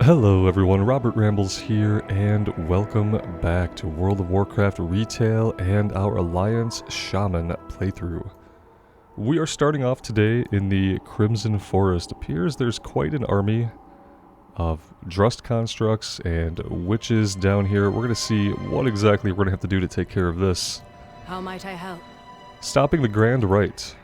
Hello everyone, Robert Rambles here, and welcome back to World of Warcraft Retail and our Alliance Shaman playthrough. We are starting off today in the Crimson Forest. Appears there's quite an army of Drust constructs and witches down here. We're going to see what exactly we're going to have to do to take care of this. How might I help? Stopping the Grand Rite.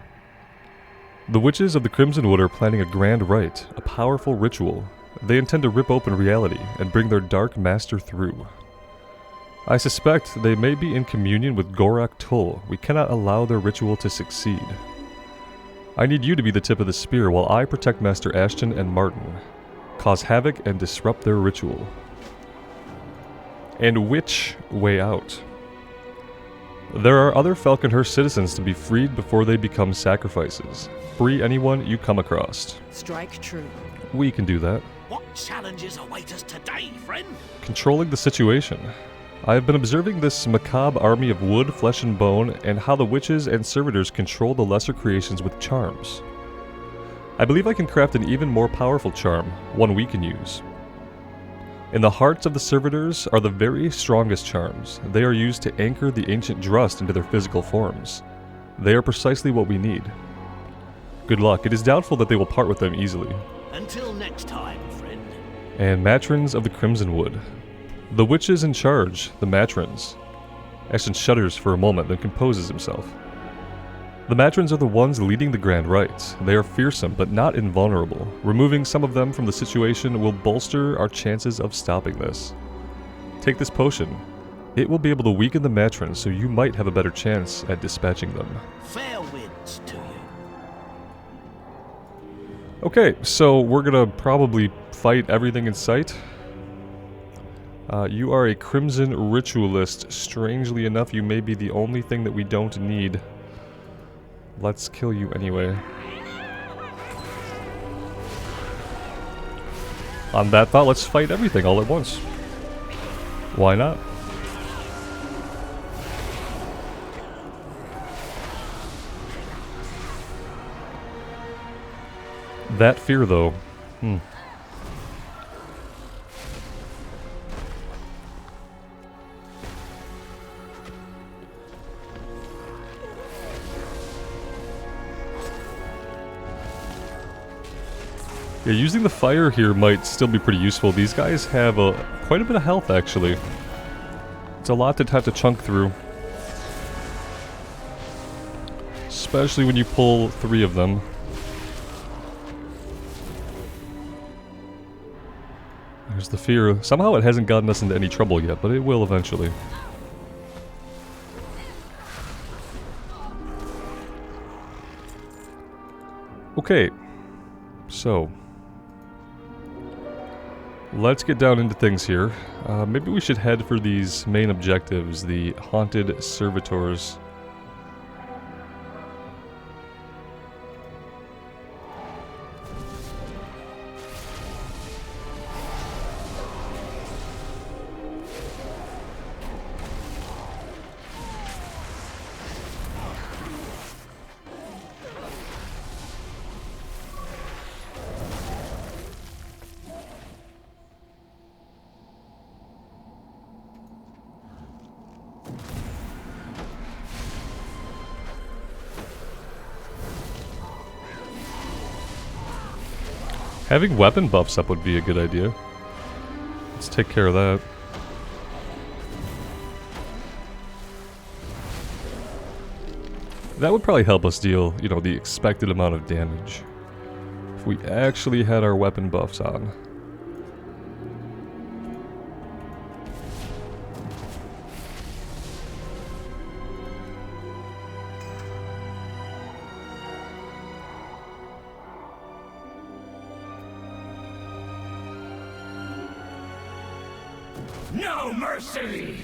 The witches of the Crimson Wood are planning a Grand Rite, a powerful ritual. They intend to rip open reality and bring their dark master through. I suspect they may be in communion with Gorak Tul. We cannot allow their ritual to succeed. I need you to be the tip of the spear while I protect Master Ashton and Martin, cause havoc and disrupt their ritual. And which way out? There are other Falconhurst citizens to be freed before they become sacrifices. Free anyone you come across. Strike true. We can do that. What challenges await us today, friend? Controlling the situation. I have been observing this macabre army of wood, flesh, and bone, and how the witches and servitors control the lesser creations with charms. I believe I can craft an even more powerful charm, one we can use. In the hearts of the servitors are the very strongest charms. They are used to anchor the ancient Drust into their physical forms. They are precisely what we need. Good luck. It is doubtful that they will part with them easily. Until next time, friend. And Matrons of the Crimson Wood. The witches in charge, the Matrons. Ashton shudders for a moment, then composes himself. The Matrons are the ones leading the Grand Rites. They are fearsome, but not invulnerable. Removing some of them from the situation will bolster our chances of stopping this. Take this potion. It will be able to weaken the Matrons, so you might have a better chance at dispatching them. Fair winds to you. Okay, so we're gonna probably fight everything in sight. You are a Crimson Ritualist. Strangely enough, you may be the only thing that we don't need. Let's kill you anyway. On that thought, let's fight everything all at once. Why not? That fear, though. Yeah, using the fire here might still be pretty useful. These guys have quite a bit of health, actually. It's a lot to have to chunk through. Especially when you pull 3 of them. There's the fear. Somehow it hasn't gotten us into any trouble yet, but it will eventually. Okay, so let's get down into things here. Maybe we should head for these main objectives, the haunted servitors. Having weapon buffs up would be a good idea. Let's take care of that. That would probably help us deal, you know, the expected amount of damage. If we actually had our weapon buffs on. No mercy!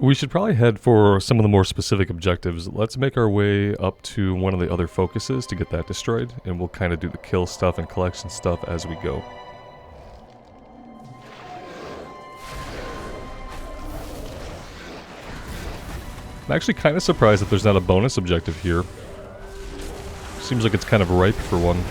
We should probably head for some of the more specific objectives. Let's make our way up to one of the other focuses to get that destroyed, and we'll kind of do the kill stuff and collection stuff as we go. I'm actually kind of surprised that there's not a bonus objective here. Seems like it's kind of ripe for one.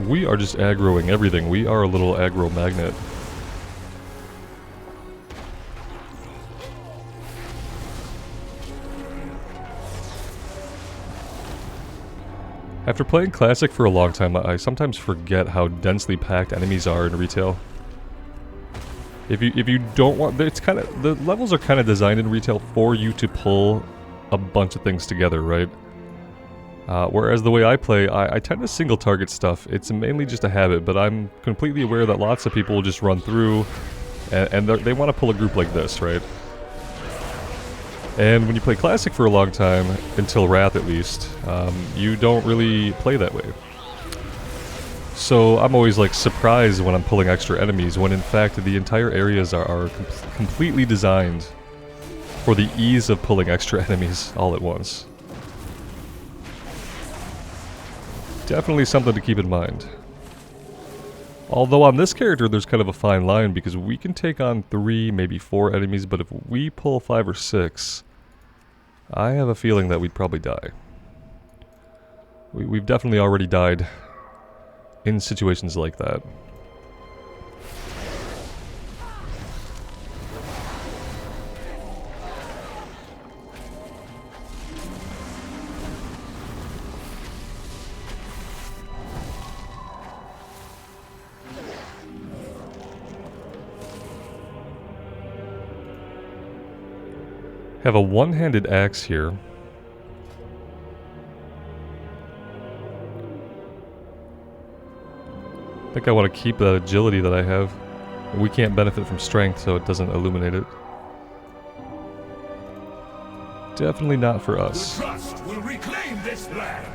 We are just aggroing everything. We are a little aggro magnet. After playing Classic for a long time, I sometimes forget how densely packed enemies are in retail. If you don't want, it's kind of, the levels are kind of designed in retail for you to pull a bunch of things together, right? Whereas the way I play, I tend to single target stuff. It's mainly just a habit, but I'm completely aware that lots of people will just run through and they want to pull a group like this, right? And when you play Classic for a long time, until Wrath at least, you don't really play that way. So I'm always like surprised when I'm pulling extra enemies, when in fact the entire areas are completely designed for the ease of pulling extra enemies all at once. Definitely something to keep in mind. Although on this character there's kind of a fine line, because we can take on 3, maybe 4 enemies, but if we pull 5 or 6, I have a feeling that we'd probably die. We've definitely already died in situations like that. Have a one-handed axe here. I think I want to keep the agility that I have. We can't benefit from strength, so it doesn't illuminate it. Definitely not for us. The Trust will reclaim this land.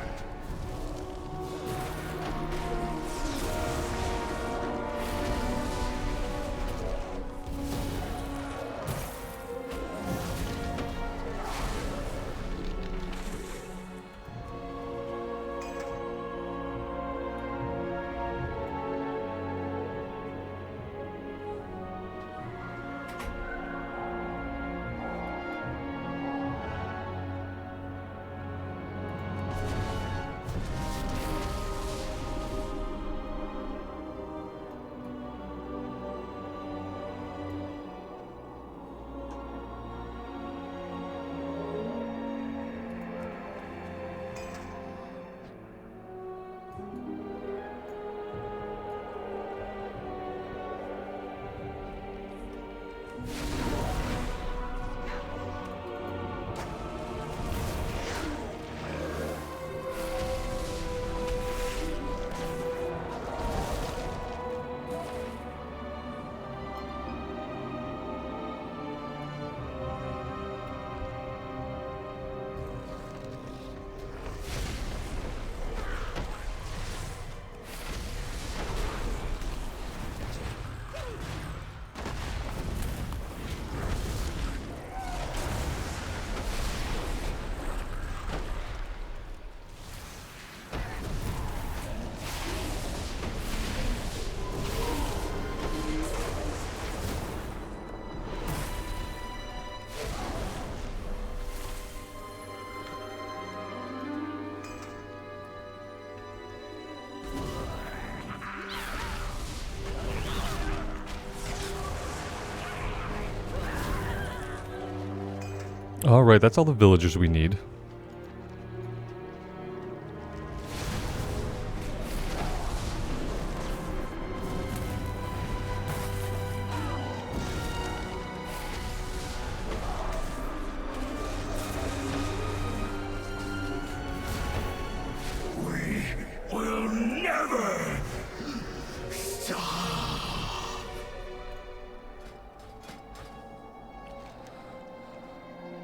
Alright, that's all the villagers we need. never stop.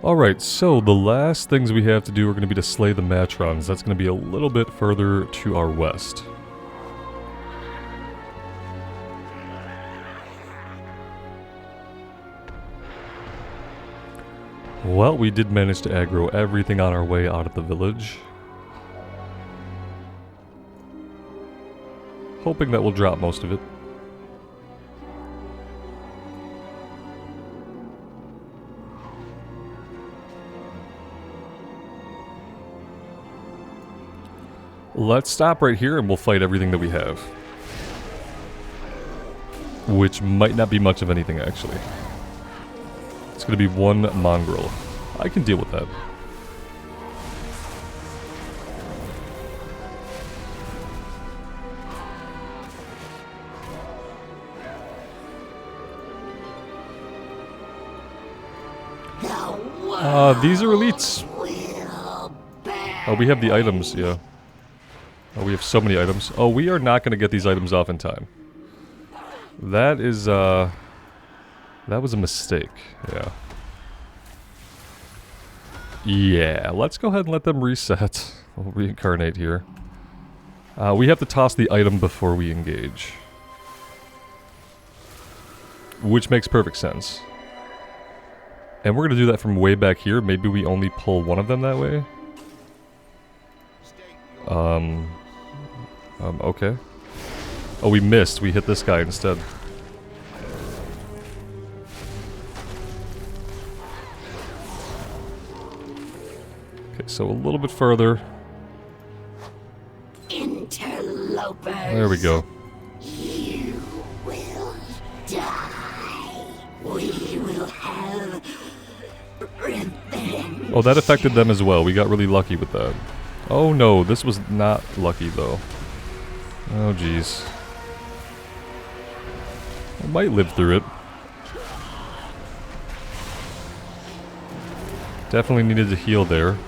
Alright, so the last things we have to do are going to be to slay the Matrons. That's going to be a little bit further to our west. Well, we did manage to aggro everything on our way out of the village. Hoping that we'll drop most of it. Let's stop right here and we'll fight everything that we have. Which might not be much of anything, actually. It's going to be one mongrel. I can deal with that. These are elites. Oh, we have the items, yeah. Oh, we have so many items. Oh, we are not going to get these items off in time. That is, that was a mistake, yeah. Yeah, let's go ahead and let them reset. We'll reincarnate here. We have to toss the item before we engage. Which makes perfect sense. And we're going to do that from way back here. Maybe we only pull one of them that way. Okay. Oh, we missed. We hit this guy instead. Okay, so a little bit further. Interlopers. There we go. You will die. We will have revenge. Oh, that affected them as well. We got really lucky with that. Oh no, this was not lucky though. Oh jeez. I might live through it. Definitely needed to heal there.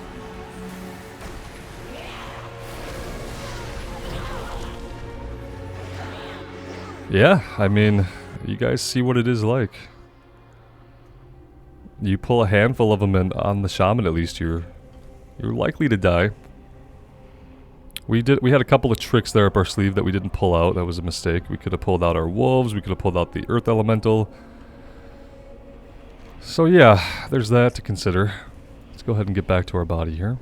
Yeah, I mean, you guys see what it is like. You pull a handful of them and on the Shaman at least you're likely to die. We had a couple of tricks there up our sleeve that we didn't pull out. That was a mistake. We could have pulled out our wolves, we could have pulled out the earth elemental. So yeah, there's that to consider. Let's go ahead and get back to our body here.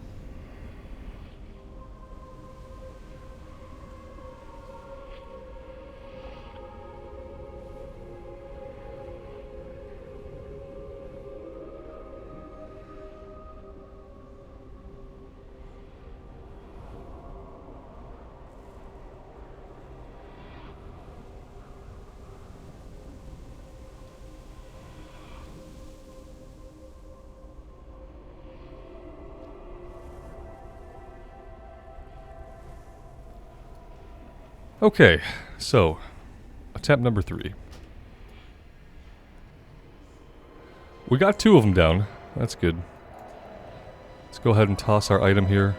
Okay, so, attempt number 3. We got 2 of them down. That's good. Let's go ahead and toss our item here.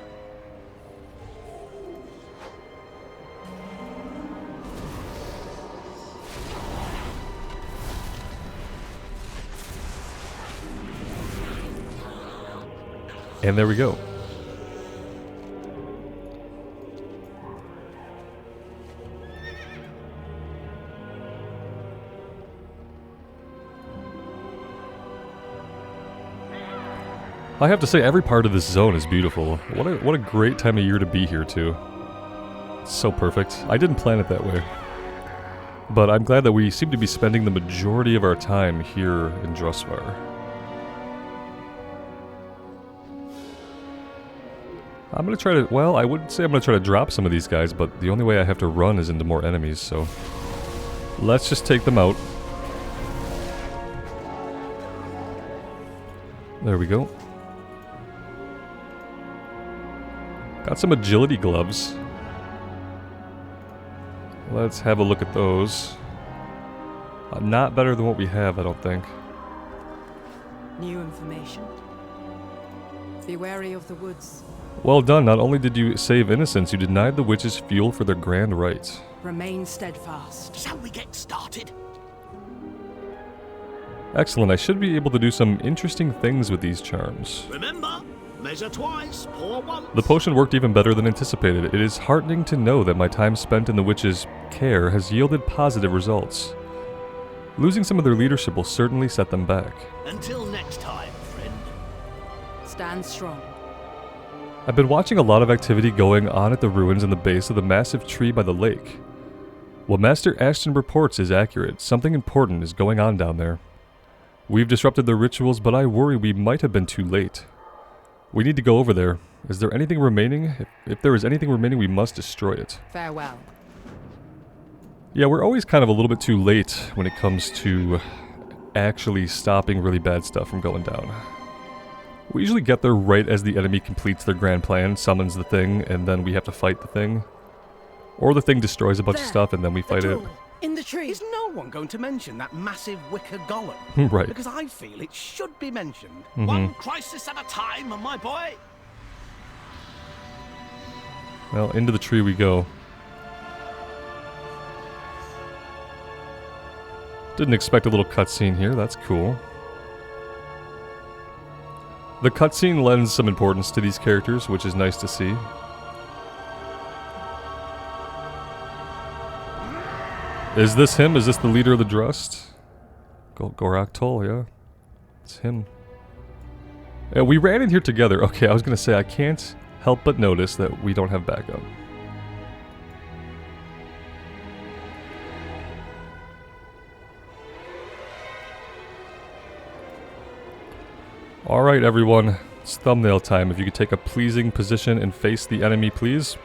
And there we go. I have to say, every part of this zone is beautiful. What a great time of year to be here, too. It's so perfect. I didn't plan it that way. But I'm glad that we seem to be spending the majority of our time here in Drustvar. I'm gonna try to... Well, I would say I'm gonna try to drop some of these guys, but the only way I have to run is into more enemies, so... Let's just take them out. There we go. Got some agility gloves. Let's have a look at those. Not better than what we have, I don't think. New information. Be wary of the woods. Well done. Not only did you save innocents, you denied the witches fuel for their grand rites. Remain steadfast. Shall we get started? Excellent. I should be able to do some interesting things with these charms. Remember, measure twice, pour once. The potion worked even better than anticipated. It is heartening to know that my time spent in the witches' care has yielded positive results. Losing some of their leadership will certainly set them back. Until next time, friend. Stand strong. I've been watching a lot of activity going on at the ruins in the base of the massive tree by the lake. What Master Ashton reports is accurate. Something important is going on down there. We've disrupted their rituals, but I worry we might have been too late. We need to go over there. Is there anything remaining? If there is anything remaining, we must destroy it. Farewell. Yeah, we're always kind of a little bit too late when it comes to actually stopping really bad stuff from going down. We usually get there right as the enemy completes their grand plan, summons the thing, and then we have to fight the thing. Or the thing destroys a bunch of stuff and then we fight it. In the tree. Is no one going to mention that massive wicker golem? Right. Because I feel it should be mentioned. One crisis at a time, my boy. Well, into the tree we go. Didn't expect a little cutscene here, that's cool. The cutscene lends some importance to these characters, which is nice to see. Is this him? Is this the leader of the Drust? Gorak Tul, yeah. It's him. Yeah, we ran in here together. Okay, I was gonna say, I can't help but notice that we don't have backup. Alright everyone, it's thumbnail time. If you could take a pleasing position and face the enemy, please.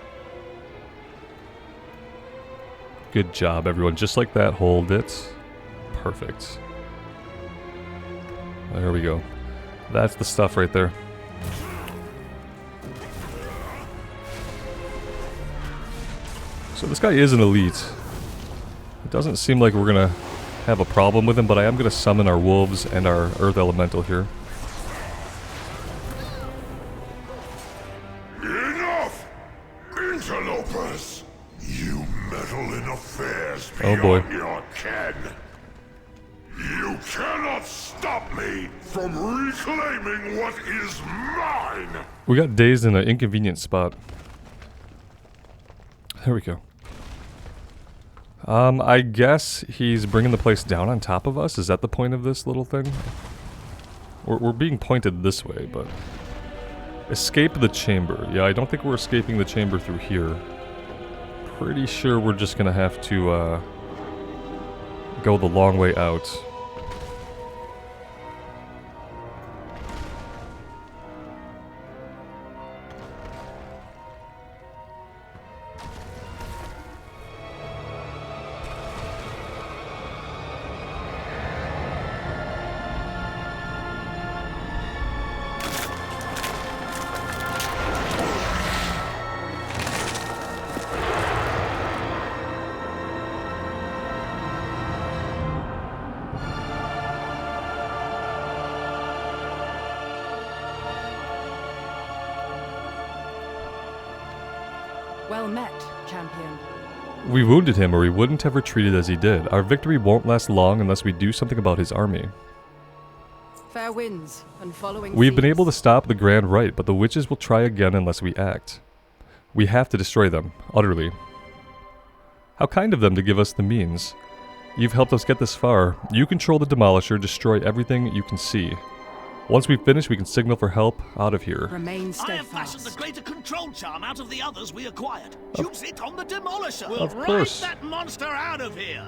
Good job, everyone. Just like that, hold it. Perfect. There we go. That's the stuff right there. So this guy is an elite. It doesn't seem like we're gonna have a problem with him, but I am gonna summon our wolves and our earth elemental here. Enough! Interlopers! You meddle in affairs Oh boy. beyond your ken. You cannot stop me from reclaiming what is mine! We got dazed in an inconvenient spot. There we go. I guess he's bringing the place down on top of us? Is that the point of this little thing? We're being pointed this way, but... Escape the chamber. Yeah, I don't think we're escaping the chamber through here. Pretty sure we're just gonna have to, go the long way out. Well met, champion. We wounded him, or he wouldn't have retreated as he did. Our victory won't last long unless we do something about his army. Fair winds and following We've been seas. able to stop the Grand Rite, but the witches will try again unless we act. We have to destroy them, utterly. How kind of them to give us the means. You've helped us get this far. You control the Demolisher, destroy everything you can see. Once we finish, we can signal for help out of here. Remain I have fashioned steadfast. the greater control charm out of the others we acquired. Use it on the Demolisher. We'll Of ride course. that monster out of here.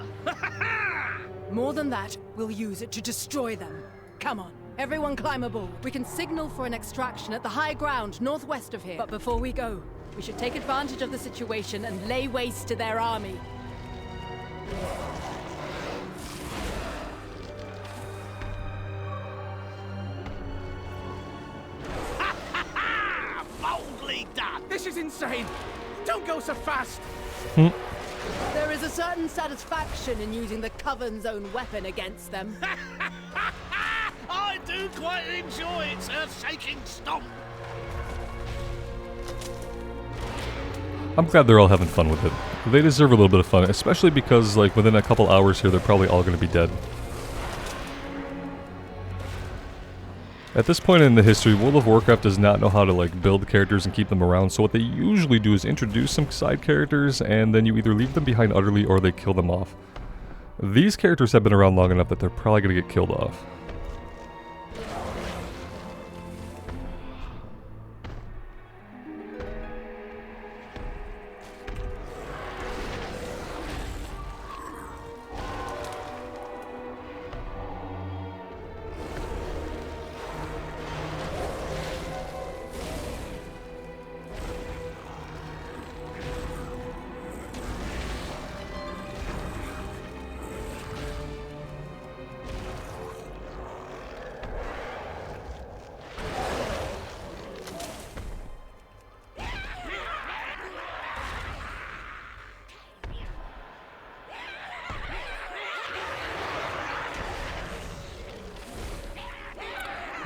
More than that, we'll use it to destroy them. Come on, everyone climb aboard. We can signal for an extraction at the high ground northwest of here. But before we go, we should take advantage of the situation and lay waste to their army. Boldly done. This is insane! Don't go so fast! There is a certain satisfaction in using the Coven's own weapon against them. I do quite enjoy its earth-shaking stomp. I'm glad they're all having fun with it. They deserve a little bit of fun, especially because, like, within a couple hours here, they're probably all going to be dead. At this point in the history, World of Warcraft does not know how to, like, build characters and keep them around, so what they usually do is introduce some side characters, and then you either leave them behind utterly or they kill them off. These characters have been around long enough that they're probably going to get killed off.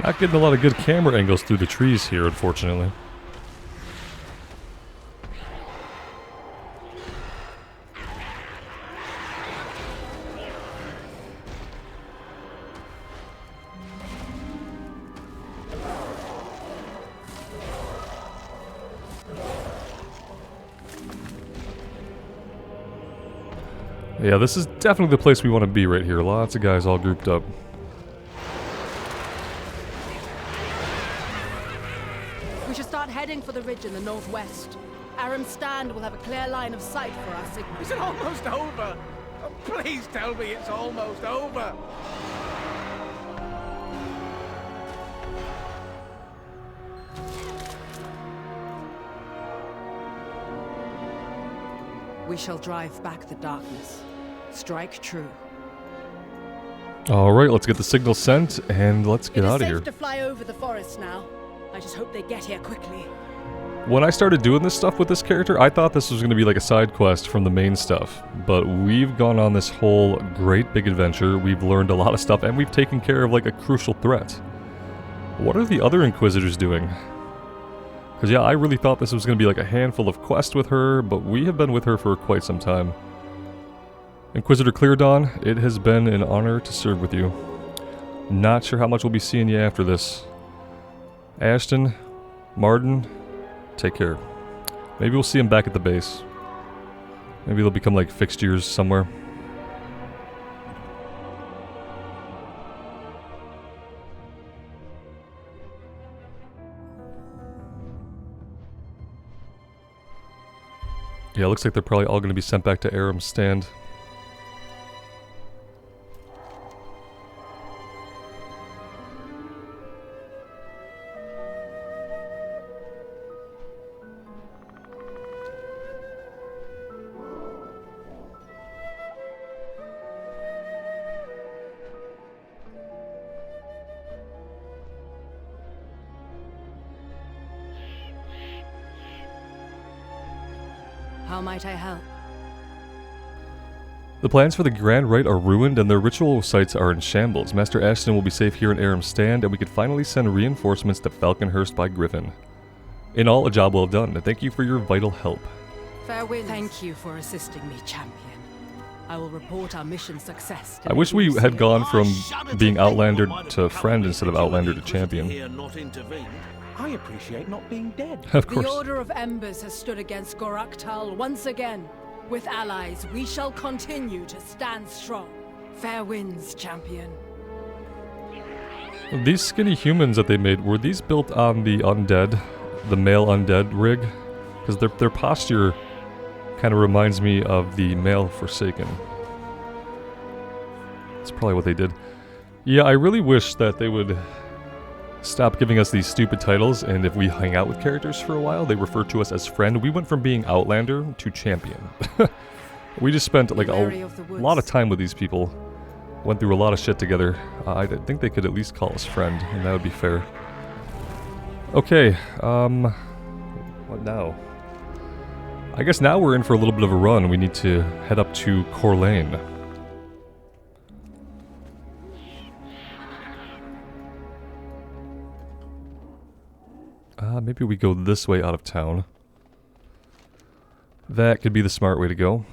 Not getting a lot of good camera angles through the trees here, unfortunately. Yeah, this is definitely the place we want to be right here. Lots of guys all grouped up. We should start heading for the ridge in the northwest. Arum's stand will have a clear line of sight for our signal. Is it almost over? Oh, please tell me it's almost over. We shall drive back the darkness. Strike true. Alright, let's get the signal sent, and let's get out of here. It is safe to fly over the forest now. I just hope they get here quickly. When I started doing this stuff with this character, I thought this was going to be like a side quest from the main stuff. But we've gone on this whole great big adventure, we've learned a lot of stuff, and we've taken care of like a crucial threat. What are the other Inquisitors doing? Because yeah, I really thought this was going to be like a handful of quests with her, but we have been with her for quite some time. Inquisitor Cleardawn, it has been an honor to serve with you. Not sure how much we'll be seeing you after this. Ashton, Martin, take care. Maybe we'll see him back at the base. Maybe they'll become like fixtures somewhere. Yeah, it looks like they're probably all going to be sent back to Arum's stand. How might I help? The plans for the Grand Rite are ruined and their ritual sites are in shambles. Master Ashton will be safe here in Arum's stand, and we could finally send reinforcements to Falconhurst by Griffin. In all, a job well done, and thank you for your vital help. Fair winds. Thank you for assisting me, champion. I will report our mission success. I wish we had gone from being Outlander to friend instead of Outlander to champion. I appreciate not being dead. Of The course. Order of Embers has stood against Gorak Tul once again. With allies, we shall continue to stand strong. Fair winds, champion. These skinny humans that they made, were these built on the undead, the male undead rig? Because their posture kind of reminds me of the male Forsaken. That's probably what they did. Yeah, I really wish that they would stop giving us these stupid titles, and if we hang out with characters for a while, they refer to us as friend. We went from being Outlander to champion. We just spent like a lot of time with these people. Went through a lot of shit together. I think they could at least call us friend, and that would be fair. Okay, what now? I guess now we're in for a little bit of a run. We need to head up to Coraline. Maybe we go this way out of town. That could be the smart way to go.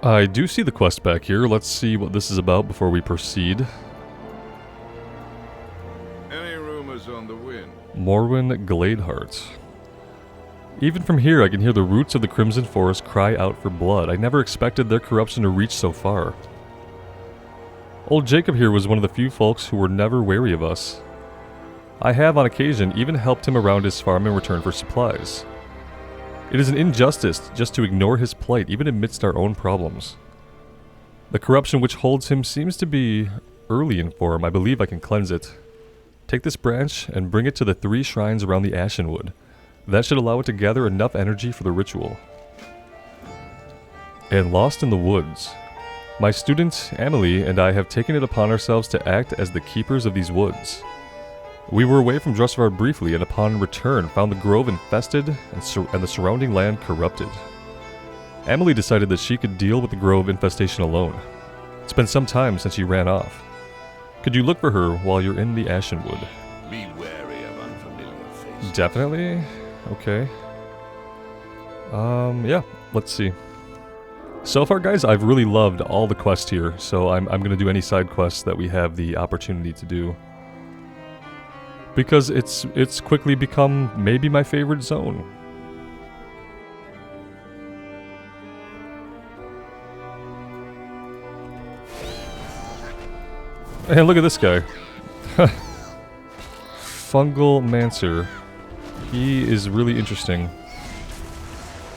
I do see the quest back here. Let's see what this is about before we proceed. Any rumors on the wind? Morwen Gladeheart. Even from here, I can hear the roots of the Crimson Forest cry out for blood. I never expected their corruption to reach so far. Old Jacob here was one of the few folks who were never wary of us. I have, on occasion, even helped him around his farm in return for supplies. It is an injustice just to ignore his plight, even amidst our own problems. The corruption which holds him seems to be early in form. I believe I can cleanse it. Take this branch and bring it to the 3 shrines around the Ashenwood. That should allow it to gather enough energy for the ritual. And lost in the woods. My student, Amelie, and I have taken it upon ourselves to act as the keepers of these woods. We were away from Drustvar briefly, and upon return found the grove infested and the surrounding land corrupted. Amelie decided that she could deal with the grove infestation alone. It's been some time since she ran off. Could you look for her while you're in the Ashenwood? Be wary of unfamiliar faces. Definitely. Okay. Yeah, let's see. So far, guys, I've really loved all the quests here, so I'm going to do any side quests that we have the opportunity to do. Because it's quickly become maybe my favorite zone. And look at this guy. Fungal Mancer. He is really interesting.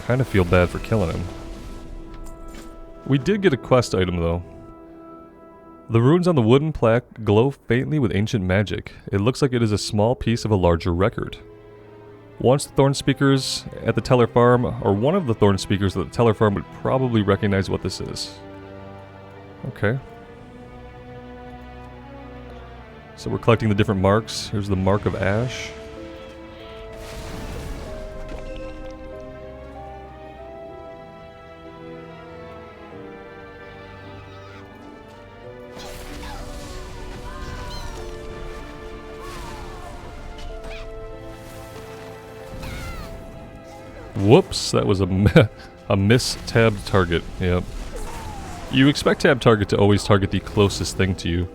Kind of feel bad for killing him. We did get a quest item though. The runes on the wooden plaque glow faintly with ancient magic. It looks like it is a small piece of a larger record. Once the Thorn Speakers at the Teller Farm, or one of the Thorn Speakers at the Teller Farm would probably recognize what this is. Okay. So we're collecting the different marks. Here's the Mark of Ash. Whoops, that was a miss-tabbed target. Yep. You expect tab target to always target the closest thing to you.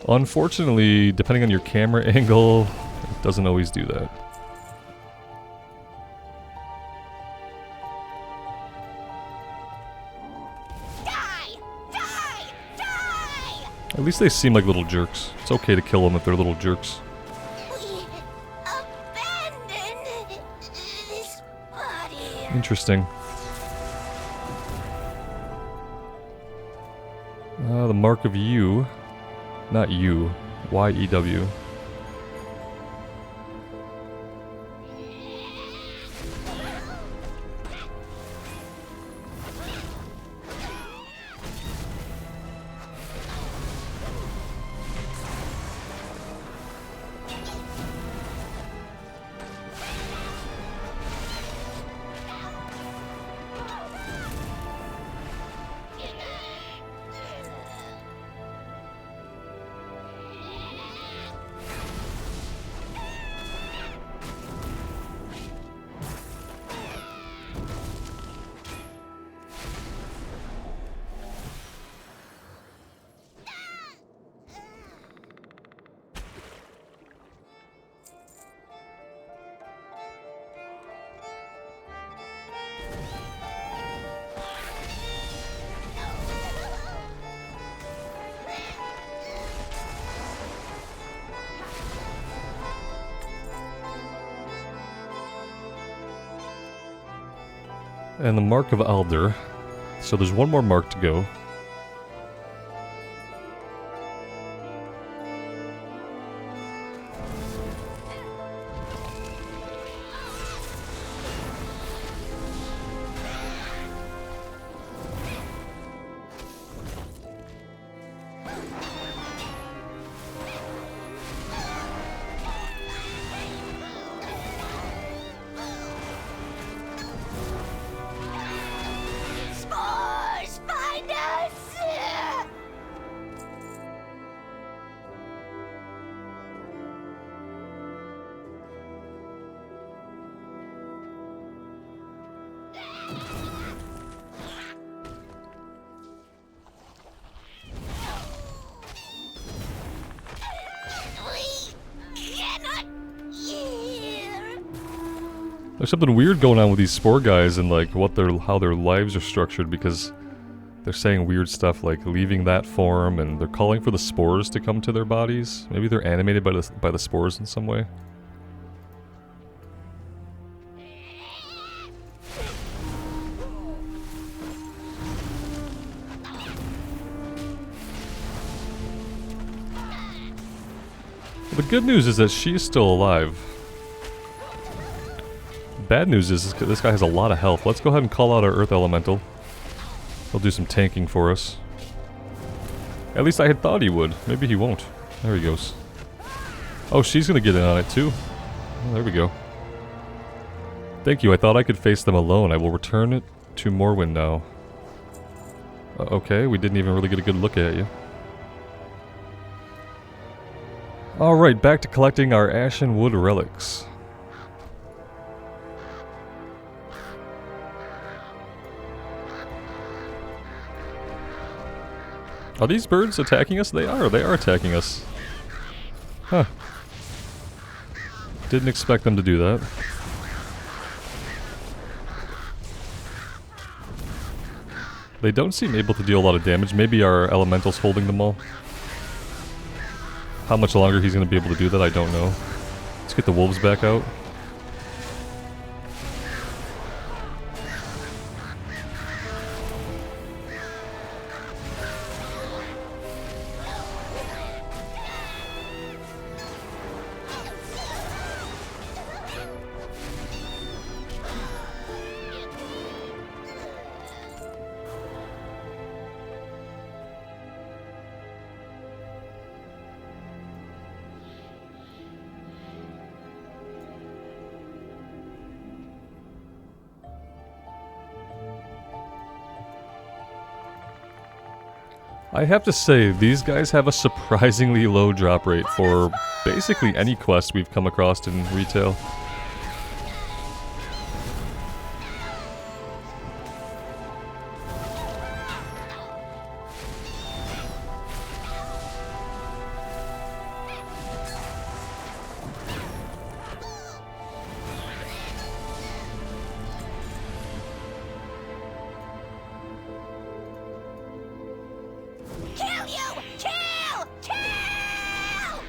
Unfortunately, depending on your camera angle, it doesn't always do that. Die! Die! Die! At least they seem like little jerks. It's okay to kill them if they're little jerks. We abandoned this body. Interesting. The Mark of U. Not U. Y-E-W. And the Mark of Alder. So there's one more mark to go. Spores, find us! We cannot hear. There's something weird going on with these spore guys and like how their lives are structured, because they're saying weird stuff like leaving that form, and they're calling for the spores to come to their bodies. Maybe they're animated by the spores in some way. The good news is that she's still alive. Bad news is this guy has a lot of health. Let's go ahead and call out our Earth Elemental. He'll do some tanking for us. At least I had thought he would. Maybe he won't. There he goes. Oh, she's gonna get in on it too. Oh, there we go. Thank you, I thought I could face them alone. I will return it to Morrowind now. Okay, we didn't even really get a good look at you. Alright, back to collecting our Ashenwood relics. Are these birds attacking us? They are attacking us. Huh. Didn't expect them to do that. They don't seem able to deal a lot of damage. Maybe our elemental's holding them all. How much longer he's going to be able to do that, I don't know. Let's get the wolves back out. I have to say, these guys have a surprisingly low drop rate for basically any quest we've come across in retail. Kill you! Kill! Kill!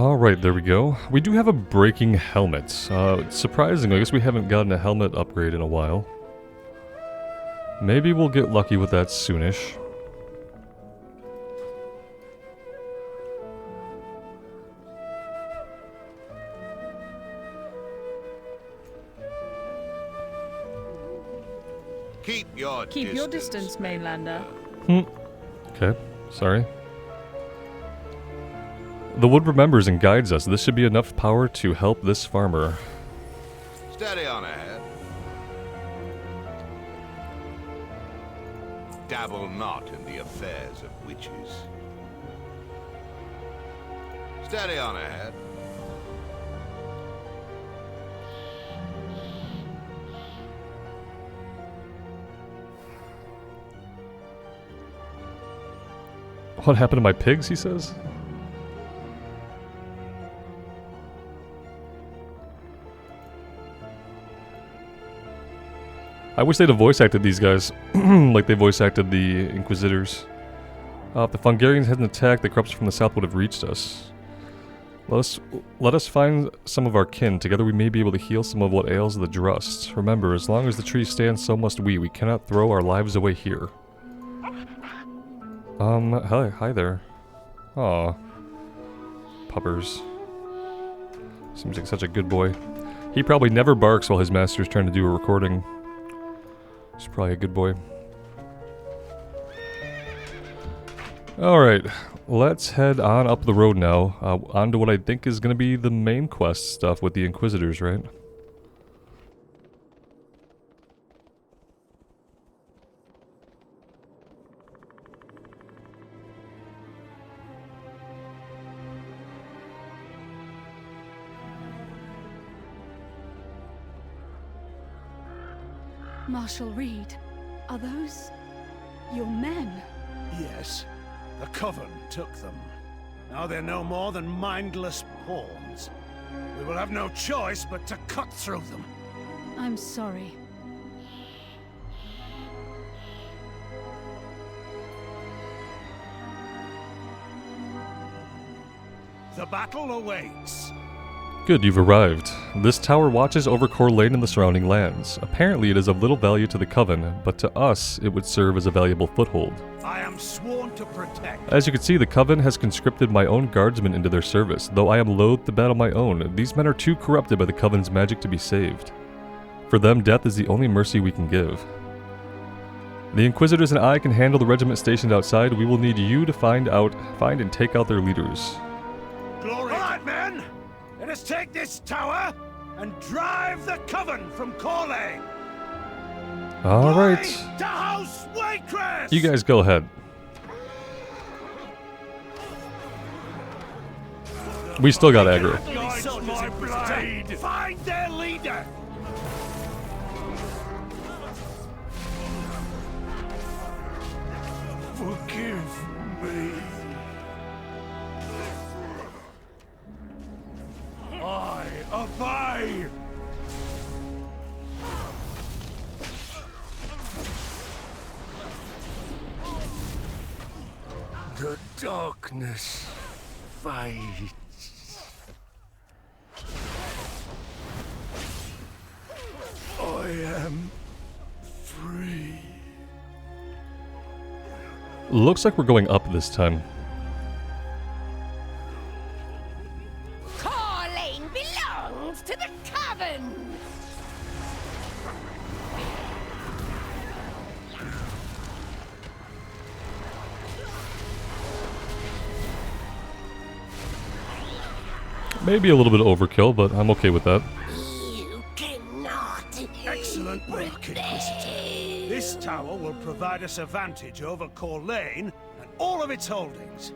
Alright, there we go. We do have a breaking helmet. Surprisingly, I guess we haven't gotten a helmet upgrade in a while. Maybe we'll get lucky with that soonish. Keep your distance, mainlander. Okay, sorry. The wood remembers and guides us. This should be enough power to help this farmer. Steady on ahead. Dabble not in the affairs of witches. Steady on ahead. What happened to my pigs, he says? I wish they'd have voice acted these guys like they voice acted the Inquisitors. If the Fungarians hadn't attacked, the corruption from the south would have reached us. Let us find some of our kin. Together we may be able to heal some of what ails the Drust. Remember, as long as the tree stands, so must we. We cannot throw our lives away here. Hi there. Aw. Puppers. Seems like such a good boy. He probably never barks while his master's trying to do a recording. He's probably a good boy. Alright, let's head on up the road now, on to what I think is going to be the main quest stuff with the Inquisitors, right? Marshal Reed, are those your men? Yes, the Coven took them. Now they're no more than mindless pawns. We will have no choice but to cut through them. I'm sorry. The battle awaits. Good, you've arrived. This tower watches over Coraline and the surrounding lands. Apparently it is of little value to the Coven, but to us it would serve as a valuable foothold. I am sworn to protect. As you can see, the Coven has conscripted my own guardsmen into their service. Though I am loath to battle my own, these men are too corrupted by the Coven's magic to be saved. For them, death is the only mercy we can give. The Inquisitors and I can handle the regiment stationed outside. We will need you to find and take out their leaders. Glory. All right, men! Let us take this tower and drive the Coven from Coraline. Alright. To House Waycrest! You guys go ahead. We still got aggro. My blade. Find their leader! Forgive me. I obey! The darkness fades. I am free. Looks like we're going up this time. Coraline belongs to the Coven! Maybe a little bit of overkill, but I'm okay with that. You cannot. Excellent work, Inquisitor. This tower will provide us a vantage over Coraline and all of its holdings.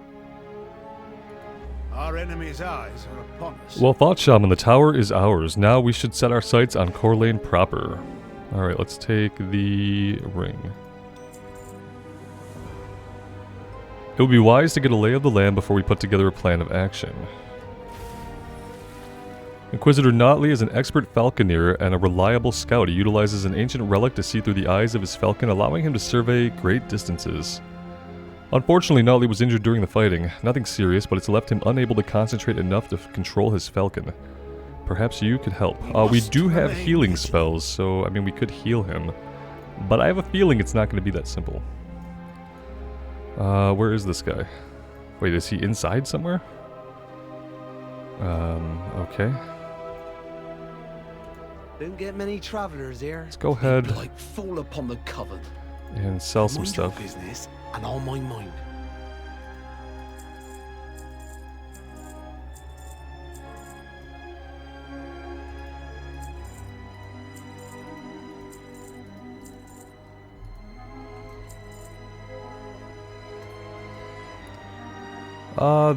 Our enemy's eyes are upon us. Well thought, Shaman. The tower is ours. Now we should set our sights on Coraline proper. Alright, let's take the ring. It would be wise to get a lay of the land before we put together a plan of action. Inquisitor Notley is an expert falconer and a reliable scout. He utilizes an ancient relic to see through the eyes of his falcon, allowing him to survey great distances. Unfortunately, Nolly was injured during the fighting. Nothing serious, but it's left him unable to concentrate enough to control his falcon. Perhaps you could help. We do have healing spells, so, I mean, we could heal him. But I have a feeling it's not going to be that simple. Where is this guy? Wait, is he inside somewhere? Okay. Don't get many travelers here. Let's go ahead Like fall upon the coven. and sell some Mind your stuff. business, and I'll mind mine.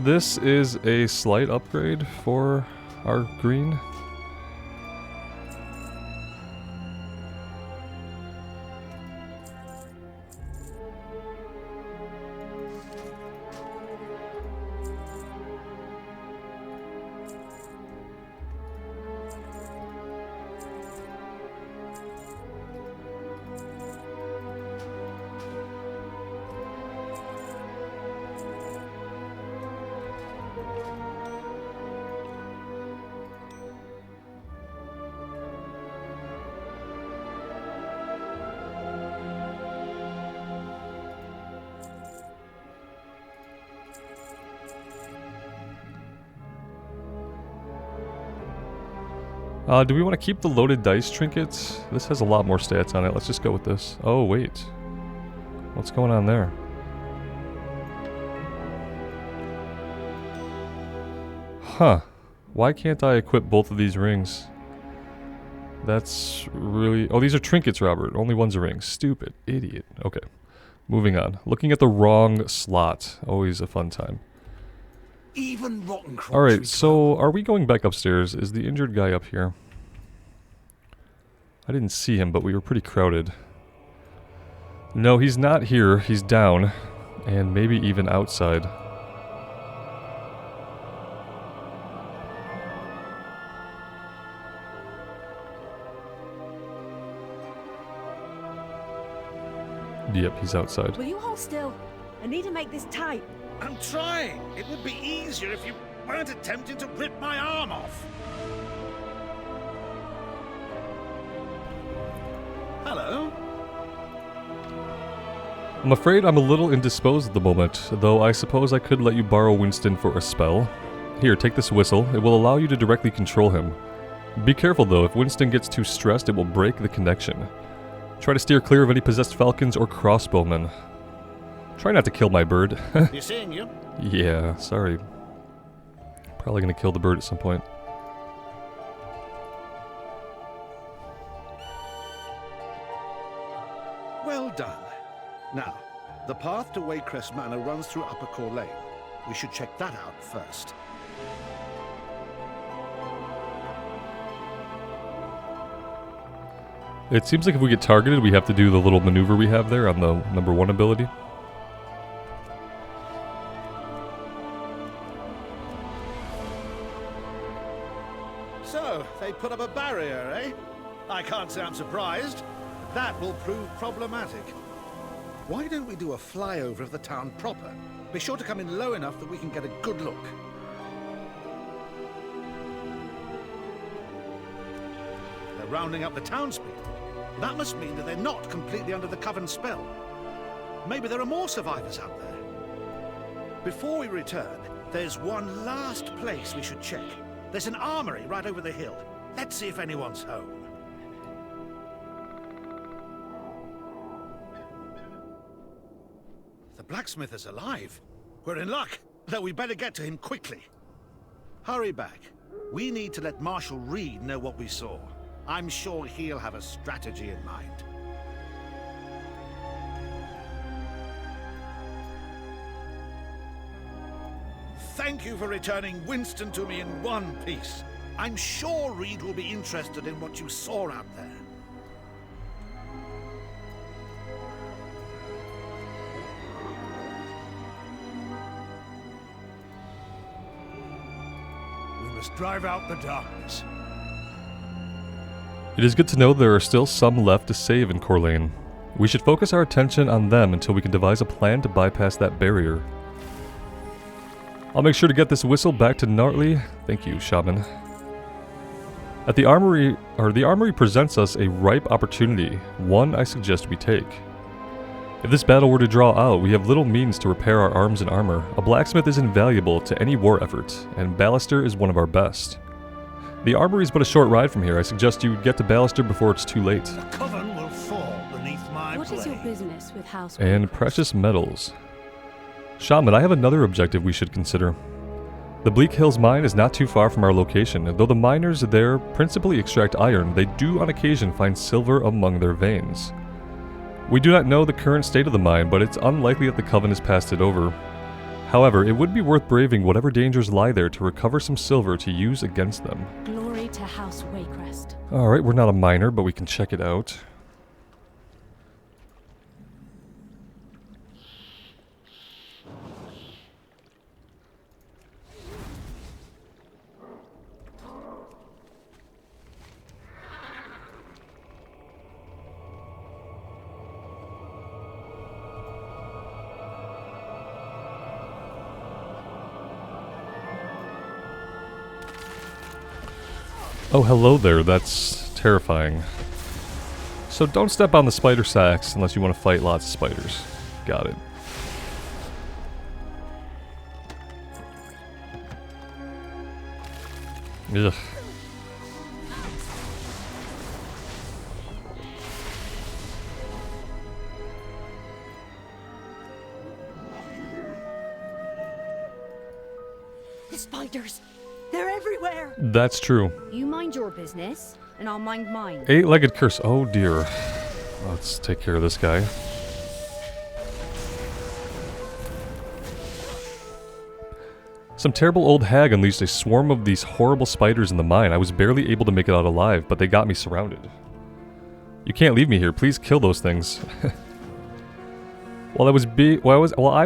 This is a slight upgrade for our green. Do we want to keep the loaded dice trinkets? This has a lot more stats on it. Let's just go with this. Oh, wait. What's going on there? Huh. Why can't I equip both of these rings? That's really... Oh, these are trinkets, Robert. Only one's a ring. Stupid. Idiot. Okay. Moving on. Looking at the wrong slot. Always a fun time. Even rotten Alright, so are we going back upstairs? Is the injured guy up here? I didn't see him, but we were pretty crowded. No, he's not here. He's down. And maybe even outside. Yep, he's outside. Will you hold still? I need to make this tight. I'm trying. It would be easier if you weren't attempting to rip my arm off. Hello? I'm afraid I'm a little indisposed at the moment, though I suppose I could let you borrow Winston for a spell. Here, take this whistle. It will allow you to directly control him. Be careful though, if Winston gets too stressed, it will break the connection. Try to steer clear of any possessed falcons or crossbowmen. Try not to kill my bird. You seeing you? Yeah, sorry. Probably gonna kill the bird at some point. Well done. Now, the path to Waycrest Manor runs through Upper Core Lane. We should check that out first. It seems like if we get targeted, we have to do the little maneuver we have there on the #1 ability. So, they put up a barrier, eh? I can't say I'm surprised. That will prove problematic. Why don't we do a flyover of the town proper? Be sure to come in low enough that we can get a good look. They're rounding up the townspeople. That must mean that they're not completely under the Coven's spell. Maybe there are more survivors out there. Before we return, there's one last place we should check. There's an armory right over the hill. Let's see if anyone's home. The blacksmith is alive. We're in luck, though we better get to him quickly. Hurry back. We need to let Marshal Reed know what we saw. I'm sure he'll have a strategy in mind. Thank you for returning Winston to me in one piece. I'm sure Reed will be interested in what you saw out there. We must drive out the darkness. It is good to know there are still some left to save in Coraline. We should focus our attention on them until we can devise a plan to bypass that barrier. I'll make sure to get this whistle back to Gnarly. Thank you, Shaman. At the armory presents us a ripe opportunity, one I suggest we take. If this battle were to draw out, we have little means to repair our arms and armor. A blacksmith is invaluable to any war effort, and Ballister is one of our best. The armory is but a short ride from here. I suggest you get to Ballister before it's too late. The coven will fall beneath my What is your blade. business with House And Warcraft? precious metals. Shaman, I have another objective we should consider. The Bleak Hills mine is not too far from our location, and though the miners there principally extract iron, they do on occasion find silver among their veins. We do not know the current state of the mine, but it's unlikely that the Coven has passed it over. However, it would be worth braving whatever dangers lie there to recover some silver to use against them. Glory to House Warcraft. Alright, we're not a miner, but we can check it out. Oh, hello there. That's terrifying. So don't step on the spider sacks unless you want to fight lots of spiders. Got it. Ugh. The spiders! They're everywhere! That's true. You mind your business, and I'll mind mine. Eight-legged curse. Oh dear. Let's take care of this guy. Some terrible old hag unleashed a swarm of these horrible spiders in the mine. I was barely able to make it out alive, but they got me surrounded. You can't leave me here. Please kill those things. While I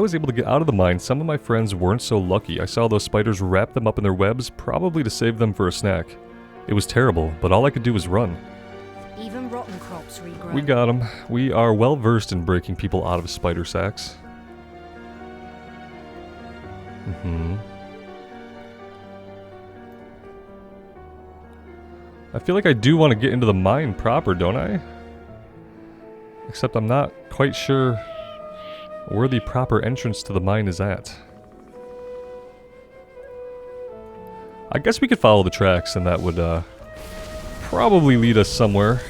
was able to get out of the mine, some of my friends weren't so lucky. I saw those spiders wrap them up in their webs, probably to save them for a snack. It was terrible, but all I could do was run. Even rotten crops regrow. We got them. We are well versed in breaking people out of spider sacks. I feel like I do want to get into the mine proper, don't I? Except I'm not quite sure where the proper entrance to the mine is at. I guess we could follow the tracks and that would probably lead us somewhere.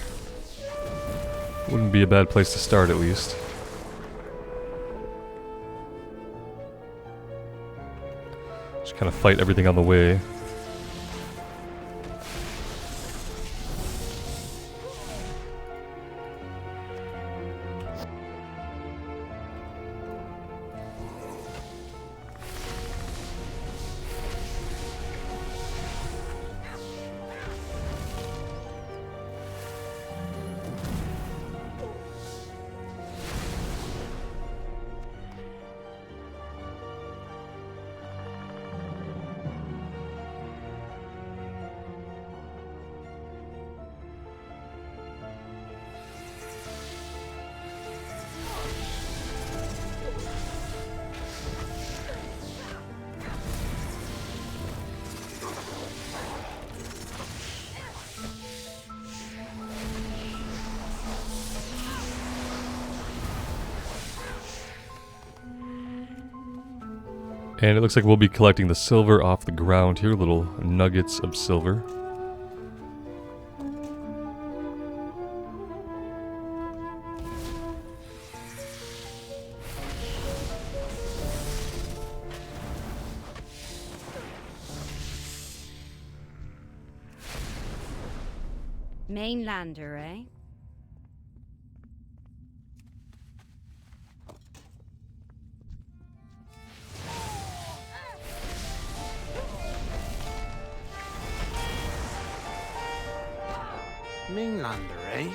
Wouldn't be a bad place to start at least. Just kind of fight everything on the way. And it looks like we'll be collecting the silver off the ground here, little nuggets of silver. Mainlander, eh? Mainlander, eh?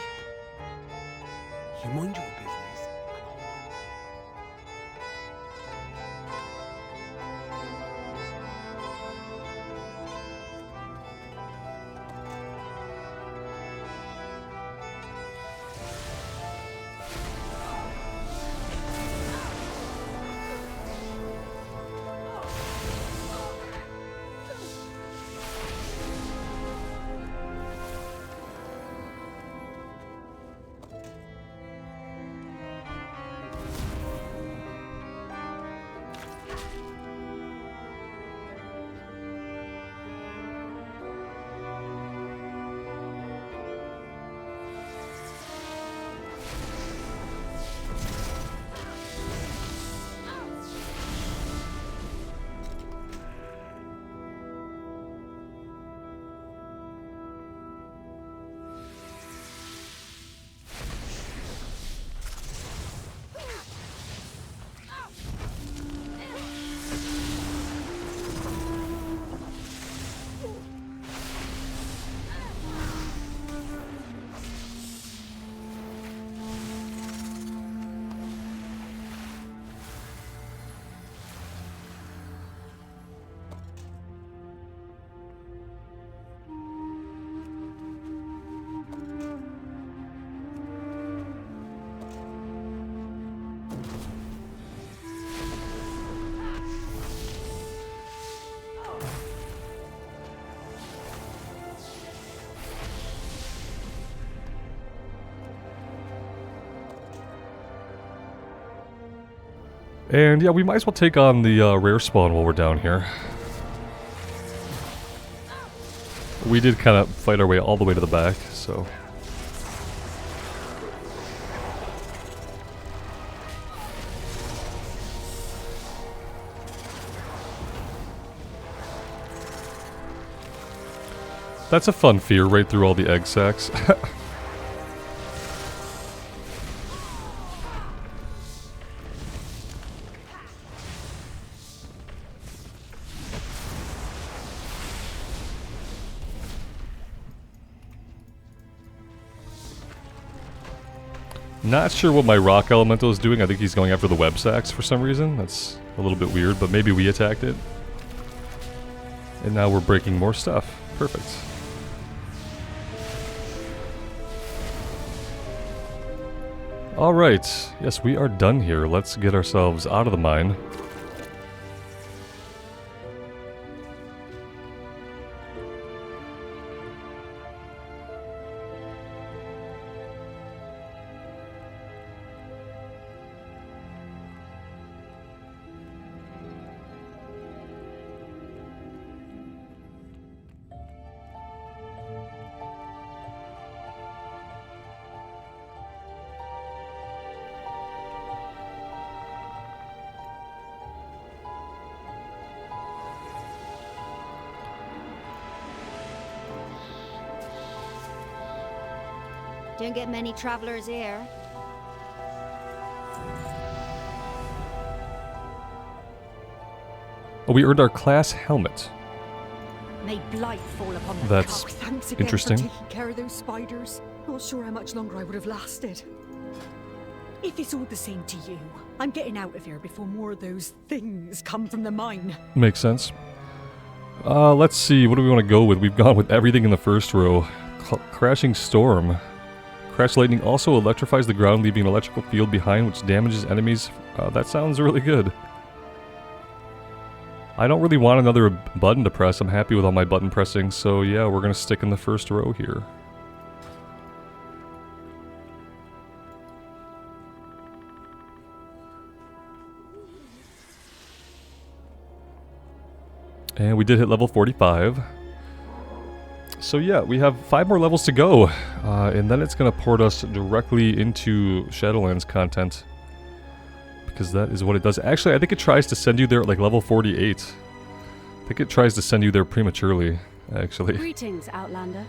You mind your business. And yeah, we might as well take on the rare spawn while we're down here. We did kind of fight our way all the way to the back, so... That's a fun fear, right through all the egg sacs. Not sure what my rock elemental is doing. I think he's going after the web sacks for some reason. That's a little bit weird, but maybe we attacked it. And now we're breaking more stuff. Perfect. Alright, yes, we are done here. Let's get ourselves out of the mine. Don't get many travelers here. Oh, we earned our class helmet. May blight fall upon the That's cup. Thanks again interesting. for taking care of those spiders. Not sure how much longer I would have lasted. If it's all the same to you, I'm getting out of here before more of those things come from the mine. Makes sense. Let's see, what do we want to go with? We've gone with everything in the first row. Crashing storm. Crash lightning also electrifies the ground, leaving an electrical field behind which damages enemies. That sounds really good. I don't really want another button to press. I'm happy with all my button pressing, so yeah, we're going to stick in the first row here. And we did hit level 45. So yeah, we have 5 more levels to go, and then it's going to port us directly into Shadowlands content. Because that is what it does. Actually, I think it tries to send you there at like level 48. I think it tries to send you there prematurely, actually. Greetings, Outlander.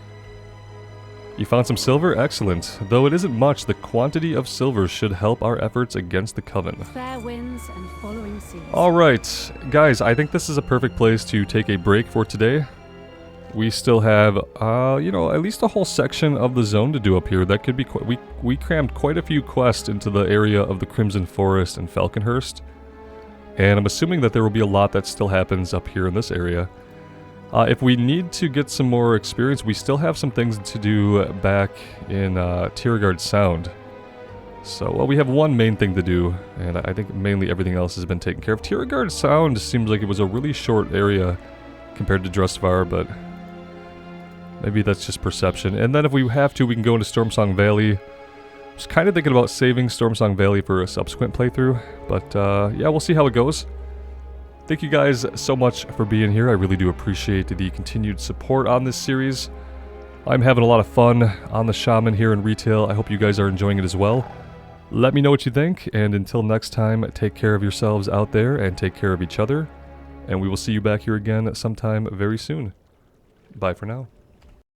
You found some silver? Excellent. Though it isn't much, the quantity of silver should help our efforts against the Coven. Fair winds and following seas. Alright, guys, I think this is a perfect place to take a break for today. We still have, you know, at least a whole section of the zone to do up here. That could be we crammed quite a few quests into the area of the Crimson Forest and Falconhurst. And I'm assuming that there will be a lot that still happens up here in this area. If we need to get some more experience, we still have some things to do back in Tiergard Sound. So, well, we have one main thing to do, and I think mainly everything else has been taken care of. Tiergard Sound seems like it was a really short area compared to Drustvar, but maybe that's just perception. And then if we have to, we can go into Stormsong Valley. Just kind of thinking about saving Stormsong Valley for a subsequent playthrough, but yeah, we'll see how it goes. Thank you guys so much for being here. I really do appreciate the continued support on this series. I'm having a lot of fun on the Shaman here in retail. I hope you guys are enjoying it as well. Let me know what you think, and until next time, take care of yourselves out there and take care of each other. And we will see you back here again sometime very soon. Bye for now.